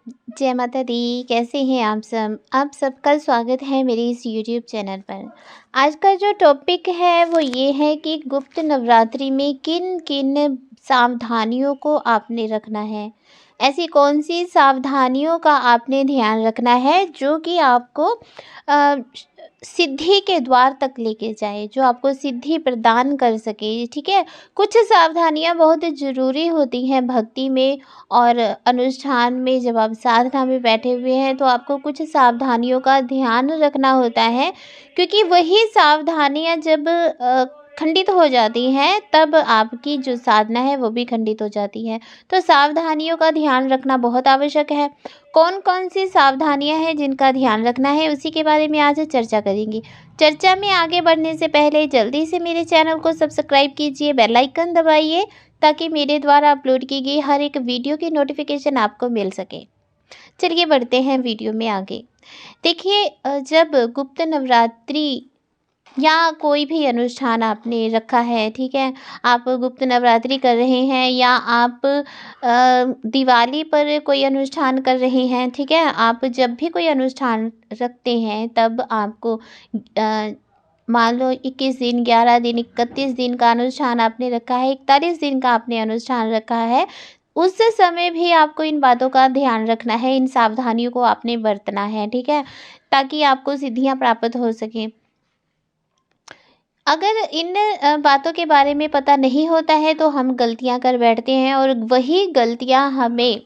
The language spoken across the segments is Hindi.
जय माता दी। कैसे हैं आप सबका स्वागत है मेरे इस यूट्यूब चैनल पर। आज का जो टॉपिक है वो ये है कि गुप्त नवरात्रि में किन किन सावधानियों को आपने रखना है। ऐसी कौन सी सावधानियों का आपने ध्यान रखना है जो कि आपको अ, सिद्धि के द्वार तक लेके जाए, जो आपको सिद्धि प्रदान कर सके। ठीक है, कुछ सावधानियां बहुत ज़रूरी होती हैं भक्ति में और अनुष्ठान में। जब आप साधना में बैठे हुए हैं तो आपको कुछ सावधानियों का ध्यान रखना होता है, क्योंकि वही सावधानियां जब खंडित हो जाती हैं तब आपकी जो साधना है वो भी खंडित हो जाती है। तो सावधानियों का ध्यान रखना बहुत आवश्यक है। कौन कौन सी सावधानियां हैं जिनका ध्यान रखना है, उसी के बारे में आज चर्चा करेंगे। चर्चा में आगे बढ़ने से पहले जल्दी से मेरे चैनल को सब्सक्राइब कीजिए, बेल आइकन दबाइए ताकि मेरे द्वारा अपलोड की गई हर एक वीडियो की नोटिफिकेशन आपको मिल सके। चलिए बढ़ते हैं वीडियो में आगे। देखिए, जब गुप्त नवरात्रि या कोई भी अनुष्ठान आपने रखा है, ठीक है, आप गुप्त नवरात्रि कर रहे हैं या आप दिवाली पर कोई अनुष्ठान कर रहे हैं, ठीक है, आप जब भी कोई अनुष्ठान रखते हैं तब आपको मान लो 21 दिन, 11 दिन, 31 दिन का अनुष्ठान आपने रखा है, 41 दिन का आपने अनुष्ठान रखा है, उस समय भी आपको इन बातों का ध्यान रखना है, इन सावधानियों को आपने बरतना है, ठीक है, ताकि आपको सिद्धियां प्राप्त हो सकें। अगर इन बातों के बारे में पता नहीं होता है तो हम गलतियां कर बैठते हैं और वही गलतियां हमें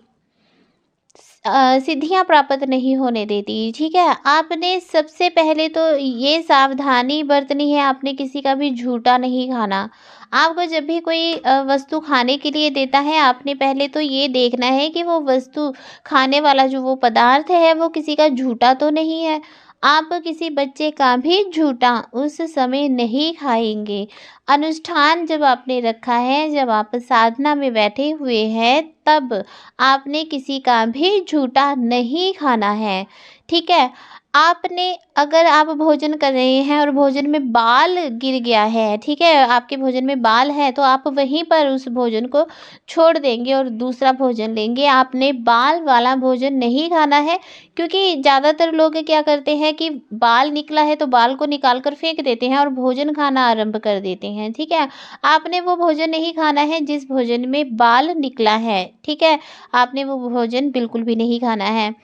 सिद्धियां प्राप्त नहीं होने देती। ठीक है, आपने सबसे पहले तो ये सावधानी बरतनी है, आपने किसी का भी झूठा नहीं खाना। आपको जब भी कोई वस्तु खाने के लिए देता है, आपने पहले तो ये देखना है कि वो वस्तु खाने वाला जो वो पदार्थ है वो किसी का झूठा तो नहीं है। आप किसी बच्चे का भी झूठा उस समय नहीं खाएंगे। अनुष्ठान जब आपने रखा है, जब आप साधना में बैठे हुए हैं, तब आपने किसी का भी झूठा नहीं खाना है। ठीक है, आपने अगर आप भोजन कर रहे हैं और भोजन में बाल गिर गया है, ठीक है, आपके भोजन में बाल है, तो आप वहीं पर उस भोजन को छोड़ देंगे और दूसरा भोजन लेंगे। आपने बाल वाला भोजन नहीं खाना है, क्योंकि ज़्यादातर लोग क्या करते हैं कि बाल निकला है तो बाल को निकाल कर फेंक देते हैं और भोजन खाना आरंभ कर देते हैं। ठीक है, आपने वो भोजन नहीं खाना है जिस भोजन में बाल निकला है। ठीक है, आपने वो भोजन बिल्कुल भी नहीं खाना है।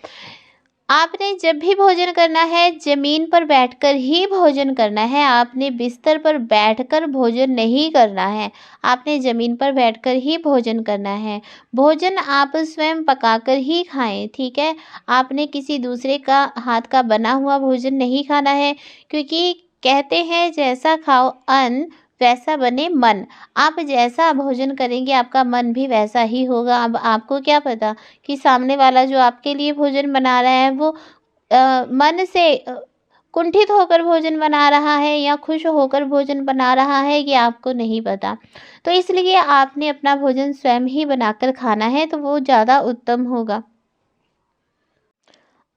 आपने जब भी भोजन करना है ज़मीन पर बैठकर ही भोजन करना है। आपने बिस्तर पर बैठकर भोजन नहीं करना है, आपने ज़मीन पर बैठकर ही भोजन करना है। भोजन आप स्वयं पकाकर ही खाएं। ठीक है, आपने किसी दूसरे का हाथ का बना हुआ भोजन नहीं खाना है, क्योंकि कहते हैं जैसा खाओ अन्न वैसा बने मन। आप जैसा भोजन करेंगे आपका मन भी वैसा ही होगा। अब आपको क्या पता कि सामने वाला जो आपके लिए भोजन बना रहा है वो मन से कुंठित होकर भोजन बना रहा है या खुश होकर भोजन बना रहा है, ये आपको नहीं पता। तो इसलिए आपने अपना भोजन स्वयं ही बनाकर खाना है, तो वो ज़्यादा उत्तम होगा।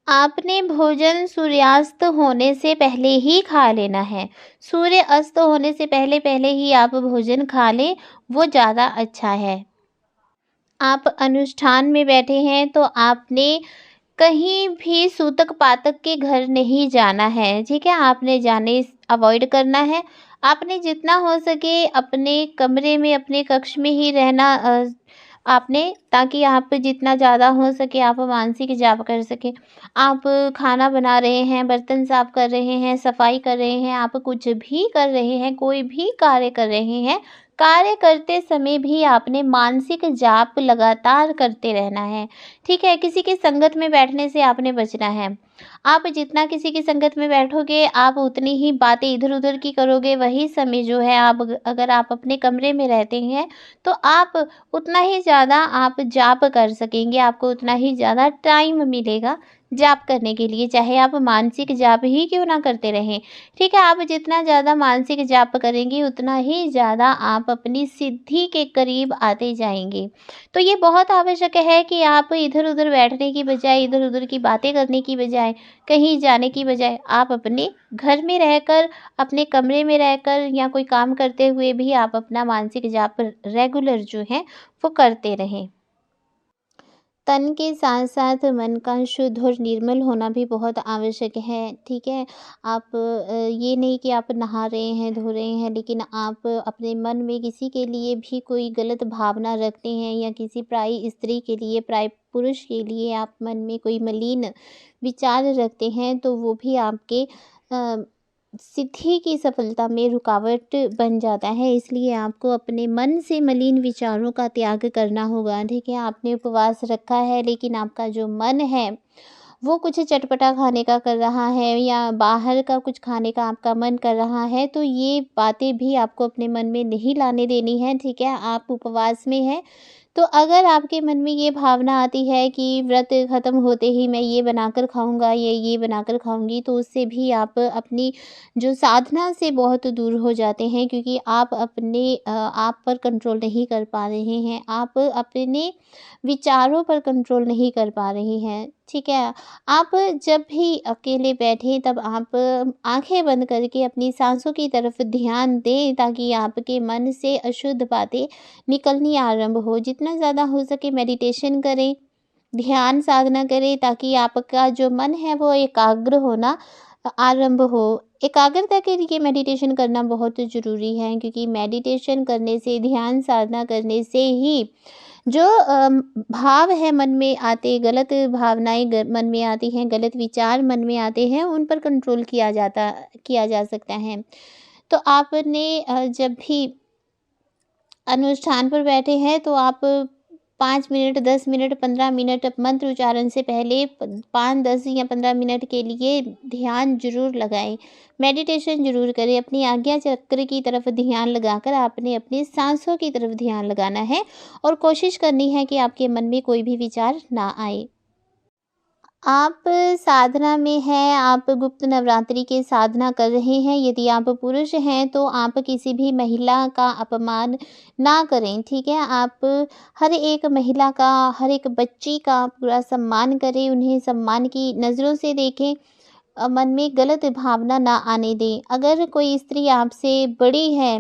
आपने भोजन सूर्यास्त होने से पहले ही खा लेना है। सूर्य अस्त होने से पहले पहले ही आप भोजन खा लें, वो ज़्यादा अच्छा है। आप अनुष्ठान में बैठे हैं तो आपने कहीं भी सूतक पातक के घर नहीं जाना है। ठीक है, आपने जाने अवॉइड करना है। आपने जितना हो सके अपने कमरे में, अपने कक्ष में ही रहना आपने, ताकि आप जितना ज़्यादा हो सके आप मानसिक जाप कर सकें। आप खाना बना रहे हैं, बर्तन साफ कर रहे हैं, सफाई कर रहे हैं, आप कुछ भी कर रहे हैं, कोई भी कार्य कर रहे हैं, कार्य करते समय भी आपने मानसिक जाप लगातार करते रहना है। ठीक है, किसी की संगत में बैठने से आपने बचना है। आप जितना किसी की संगत में बैठोगे आप उतनी ही बातें इधर उधर की करोगे। वही समय जो है, आप अगर आप अपने कमरे में रहते हैं तो आप उतना ही ज़्यादा आप जाप कर सकेंगे, आपको उतना ही ज़्यादा टाइम मिलेगा जाप करने के लिए, चाहे आप मानसिक जाप ही क्यों ना करते रहें। ठीक है, आप जितना ज़्यादा मानसिक जाप करेंगे उतना ही ज़्यादा आप अपनी सिद्धि के करीब आते जाएंगे। तो ये बहुत आवश्यक है कि आप इधर उधर बैठने की बजाय, इधर उधर की बातें करने की बजाय, कहीं जाने की बजाय आप अपने घर में रहकर, अपने कमरे में रहकर या कोई काम करते हुए भी आप अपना मानसिक जाप रेगुलर जो है वो करते रहें। तन के साथ-साथ मन का शुद्ध और निर्मल होना भी बहुत आवश्यक है, ठीक है? आप ये नहीं कि आप नहा रहे हैं, धो रहे हैं, लेकिन आप अपने मन में किसी के लिए भी कोई गलत भावना रखते हैं या किसी पराई स्त्री के लिए, पराए पुरुष के लिए आप मन में कोई मलिन विचार रखते हैं, तो वो भी आपके अ, सिद्धि की सफलता में रुकावट बन जाता है। इसलिए आपको अपने मन से मलिन विचारों का त्याग करना होगा, ठीक है? आपने उपवास रखा है, लेकिन आपका जो मन है वो कुछ चटपटा खाने का कर रहा है या बाहर का कुछ खाने का आपका मन कर रहा है, तो ये बातें भी आपको अपने मन में नहीं लाने देनी है, ठीक है? आप उपवास में हैं, तो अगर आपके मन में ये भावना आती है कि व्रत ख़त्म होते ही मैं ये बनाकर खाऊँगा, ये बनाकर खाऊँगी, तो उससे भी आप अपनी जो साधना से बहुत दूर हो जाते हैं, क्योंकि आप अपने आप पर कंट्रोल नहीं कर पा रहे हैं। आप अपने विचारों पर कंट्रोल नहीं कर पा रहे हैं, ठीक है? आप जब भी अकेले बैठें, तब आप आँखें बंद करके अपनी साँसों की तरफ ध्यान दें, ताकि आपके मन से अशुद्ध बातें निकलनी आरंभ हो। जितना ज़्यादा हो सके मेडिटेशन करें, ध्यान साधना करें, ताकि आपका जो मन है वो एकाग्र होना आरंभ हो। एकाग्रता के लिए मेडिटेशन करना बहुत ज़रूरी है, क्योंकि मेडिटेशन करने से, ध्यान साधना करने से ही जो भाव है मन में आते, गलत भावनाएँ मन में आती हैं, गलत विचार मन में आते हैं, उन पर कंट्रोल किया जा सकता है। तो आपने जब भी अनुष्ठान पर बैठे हैं, तो आप 5 मिनट, 10 मिनट, 15 मिनट मंत्र उच्चारण से पहले 5, 10 या 15 मिनट के लिए ध्यान ज़रूर लगाएँ। मेडिटेशन ज़रूर करें। अपनी आज्ञा चक्र की तरफ ध्यान लगाकर आपने अपनी साँसों की तरफ ध्यान लगाना है और कोशिश करनी है कि आपके मन में कोई भी विचार ना आए। आप साधना में हैं, आप गुप्त नवरात्रि की साधना कर रहे हैं। यदि आप पुरुष हैं, तो आप किसी भी महिला का अपमान ना करें, ठीक है? आप हर एक महिला का, हर एक बच्ची का पूरा सम्मान करें, उन्हें सम्मान की नज़रों से देखें, मन में गलत भावना ना आने दें। अगर कोई स्त्री आपसे बड़ी है,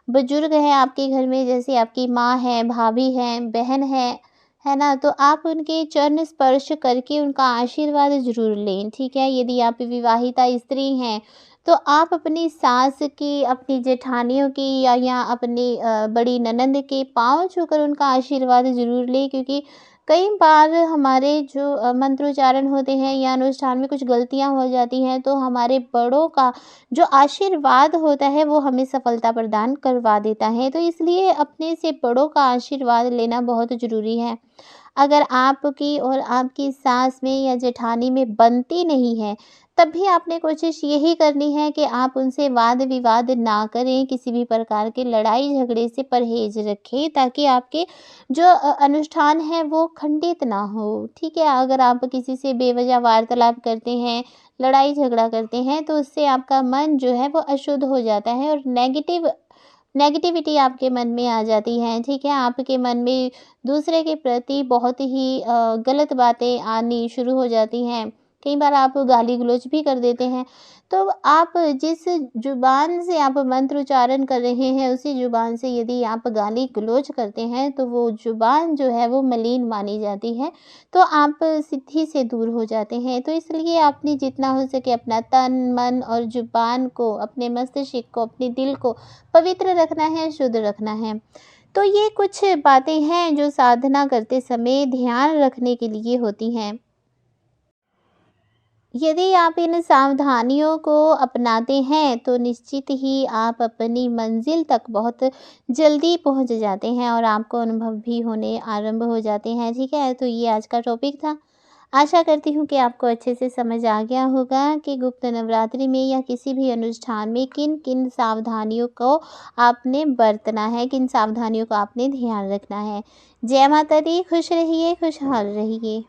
बुजुर्ग है आपके घर में, जैसे आपकी माँ है, भाभी हैं, बहन है ना? तो आप उनके चरण स्पर्श करके उनका आशीर्वाद ज़रूर लें, ठीक है? यदि आप विवाहिता स्त्री हैं, तो आप अपनी सास की, अपनी जेठानियों की या अपनी बड़ी ननंद के पाँव छूकर उनका आशीर्वाद ज़रूर लें, क्योंकि कई बार हमारे जो मंत्रोच्चारण होते हैं या अनुष्ठान में कुछ गलतियाँ हो जाती हैं, तो हमारे बड़ों का जो आशीर्वाद होता है वो हमें सफलता प्रदान करवा देता है। तो इसलिए अपने से बड़ों का आशीर्वाद लेना बहुत ज़रूरी है। अगर आपकी और आपकी सास में या जेठानी में बनती नहीं है, तब भी आपने कोशिश यही करनी है कि आप उनसे वाद विवाद ना करें, किसी भी प्रकार के लड़ाई झगड़े से परहेज़ रखें, ताकि आपके जो अनुष्ठान है वो खंडित ना हो, ठीक है? अगर आप किसी से बेवजह वार्तालाप करते हैं, लड़ाई झगड़ा करते हैं, तो उससे आपका मन जो है वो अशुद्ध हो जाता है और नेगेटिविटी आपके मन में आ जाती है, ठीक है? आपके मन में दूसरे के प्रति बहुत ही गलत बातें आनी शुरू हो जाती हैं। कई बार आप गाली-गलौज भी कर देते हैं। तो आप जिस ज़ुबान से आप मंत्र उच्चारण कर रहे हैं, उसी ज़ुबान से यदि आप गाली-गलौज करते हैं, तो वो ज़ुबान जो है वो मलिन मानी जाती है, तो आप सिद्धि से दूर हो जाते हैं। तो इसलिए आपने जितना हो सके अपना तन, मन और ज़ुबान को, अपने मस्तिष्क को, अपने दिल को पवित्र रखना है, शुद्ध रखना है। तो ये कुछ बातें हैं जो साधना करते समय ध्यान रखने के लिए होती हैं। यदि आप इन सावधानियों को अपनाते हैं, तो निश्चित ही आप अपनी मंजिल तक बहुत जल्दी पहुंच जाते हैं और आपको अनुभव भी होने आरंभ हो जाते हैं, ठीक है? तो ये आज का टॉपिक था। आशा करती हूँ कि आपको अच्छे से समझ आ गया होगा कि गुप्त नवरात्रि में या किसी भी अनुष्ठान में किन किन सावधानियों को आपने बरतना है, किन सावधानियों का आपने ध्यान रखना है। जय माता दी, खुश रहिए, खुशहाल रहिए।